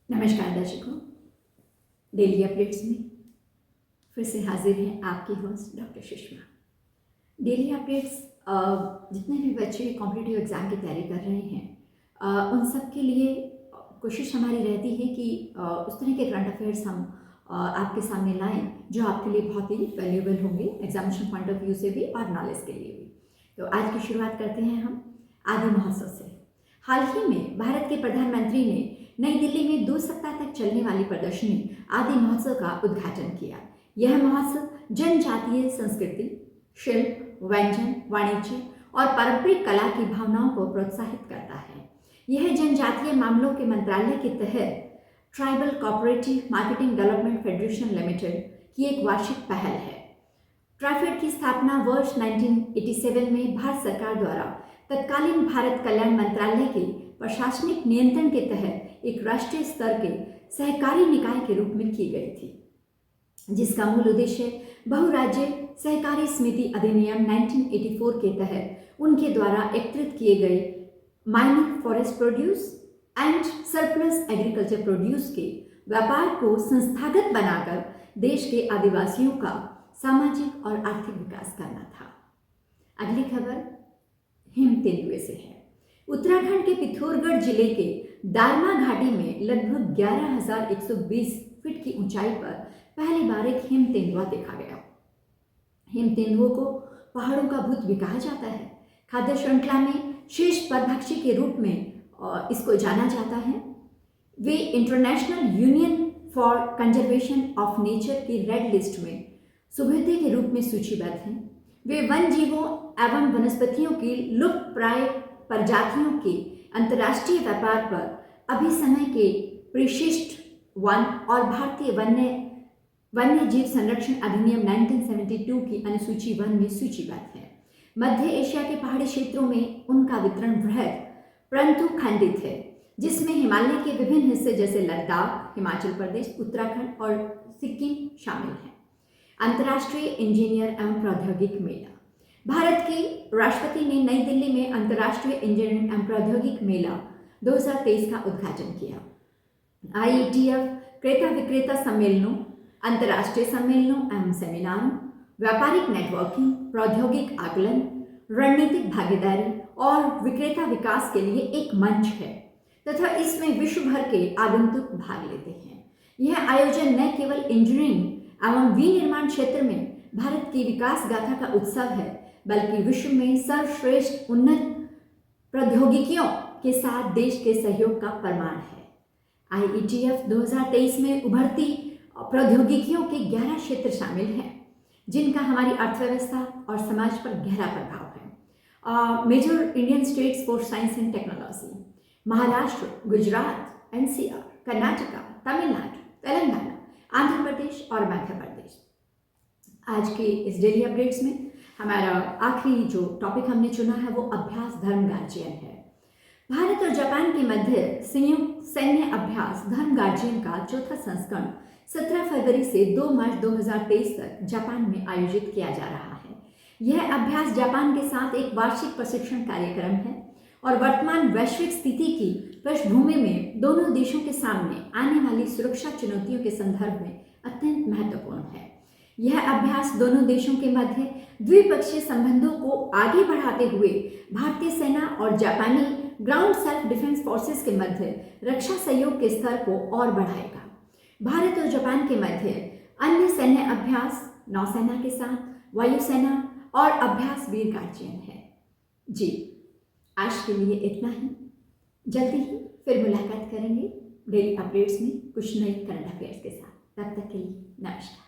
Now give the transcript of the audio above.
नमस्कार दर्शकों, daily updates में फिर से हाजिर हैं आपकी host doctor Sushma. Daily updates जितने भी बच्चे कॉम्पिटिटिव एग्ज़ाम की तैयारी कर रहे हैं उन सब के लिए कोशिश हमारी रहती है कि उस तरह के करंट अफेयर्स हम आपके सामने लाएं जो आपके लिए बहुत ही वैल्यूएबल होंगे, एग्जामिनेशन पॉइंट ऑफ व्यू से भी और नॉलेज के लिए भी। तो आज की शुरुआत करते हैं हम आदि महोत्सव से। हाल ही में भारत के प्रधानमंत्री ने नई दिल्ली में 2 सप्ताह तक चलने वाली प्रदर्शनी आदि महोत्सव का उद्घाटन किया। यह महोत्सव जनजातीय संस्कृति, शिल्प, व्यंजन, वाणिज्य और पारंपरिक कला की भावनाओं को प्रोत्साहित करता है। यह जनजातीय मामलों के मंत्रालय के तहत tribal cooperative marketing development federation limited की एक वार्षिक पहल है। ट्राइफेड की स्थापना वर्ष 1987 में भारत सरकार द्वारा तत्कालीन भारत कल्याण मंत्रालय के प्रशासनिक नियंत्रण के तहत एक राष्ट्रीय स्तर के सहकारी निकाय के रूप में की गई थी, जिसका मूल उद्देश्य बहुराज्य सहकारी समिति अधिनियम 1984 के तहत उनके द्वारा एकत्रित किए गए mining forest produce and surplus agriculture produce के व्यापार को संस्थागत बनाकर देश के आदिवासियों का सामाजिक और आर्थिक विकास करना था। अगली खबर हिम तेंदुए से है। उत्तराखंड के पिथौरागढ़ जिले के दारमा घाटी में लगभग 11,120 फीट की ऊंचाई पर पहली बार एक हिम तेंदुआ देखा गया। हिम तेंदुओं को पहाड़ों का भूत भी कहा जाता है। खाद्य श्रृंखला में शीर्ष परभक्षी के रूप में इसको जाना जाता है। वे international union for conservation of nature की रेड लिस्ट में सुभेद्य के रूप में सूचीबद्ध हैं। वे वन जीवों एवं वनस्पतियों की लुप्तप्राय प्रजातियों के अंतर्राष्ट्रीय व्यापार पर अभी समय के परिशिष्ट वन और भारतीय वन्य जीव संरक्षण अधिनियम 1972 की अनुसूची 1 में सूचीबद्ध है। मध्य एशिया के पहाड़ी क्षेत्रों में उनका वितरण बृहद परंतु खंडित है, जिसमें हिमालय के विभिन्न हिस्से जैसे लद्दाख, हिमाचल प्रदेश, उत्तराखंड और सिक्किम शामिल हैं। अंतर्राष्ट्रीय इंजीनियर एवं प्रौद्योगिक मेला। भारत के राष्ट्रपति ने नई दिल्ली में अंतर्राष्ट्रीय इंजीनियरिंग एवं प्रौद्योगिक मेला 2023 का उद्घाटन किया। IETF क्रेता विक्रेता सम्मेलनों, अंतर्राष्ट्रीय सम्मेलनों एवं सेमिनारों, व्यापारिक नेटवर्किंग, प्रौद्योगिक आकलन, रणनीतिक भागीदारी और विक्रेता विकास के लिए एक मंच है तथा इसमें विश्व भर के आगंतुक भाग लेते हैं। यह आयोजन न केवल इंजीनियरिंग एवं विनिर्माण क्षेत्र में भारत की विकास गाथा का उत्सव है, बल्कि विश्व में सर्वश्रेष्ठ उन्नत प्रौद्योगिकियों के साथ देश के सहयोग का प्रमाण है। IETF 2023 में उभरती प्रौद्योगिकियों के 11 क्षेत्र शामिल हैं, जिनका हमारी अर्थव्यवस्था और समाज पर गहरा प्रभाव है। Major Indian states for science and technology: Maharashtra, Gujarat, NCR, Karnataka, Tamil Nadu, Telangana, Andhra Pradesh और मध्य प्रदेश। आज के इस डेली अपडेट्स में हमारा आखिरी जो टॉपिक हमने चुना है वो अभ्यास धर्म गार्जियन है। भारत और जापान के मध्य संयुक्त सैन्य अभ्यास धर्म गार्जियन का चौथा संस्करण 17 फरवरी से 2 मार्च 2023 तक जापान में आयोजित किया जा रहा है। यह अभ्यास जापान के साथ एक वार्षिक प्रशिक्षण कार्यक्रम है और वर्तमान वैश्विक स्थिति की पृष्ठभूमि में दोनों देशों के सामने आने वाली सुरक्षा चुनौतियों के संदर्भ में अत्यंत महत्वपूर्ण है। यह अभ्यास दोनों देशों के मध्य द्विपक्षीय संबंधों को आगे बढ़ाते हुए भारतीय सेना और जापानी ग्राउंड सेल्फ डिफेंस फोर्सेस के मध्य रक्षा सहयोग के स्तर को और बढ़ाएगा। भारत और जापान के मध्य अन्य सैन्य अभ्यास नौसेना के साथ वायुसेना और अभ्यास वीर गार्जियन है। जी, आज के लिए इतना ही। जल्दी ही फिर मुलाकात करेंगे डेली अपडेट्स में कुछ नई करंट अफेयर्स के साथ। तब तक के लिए नमस्कार।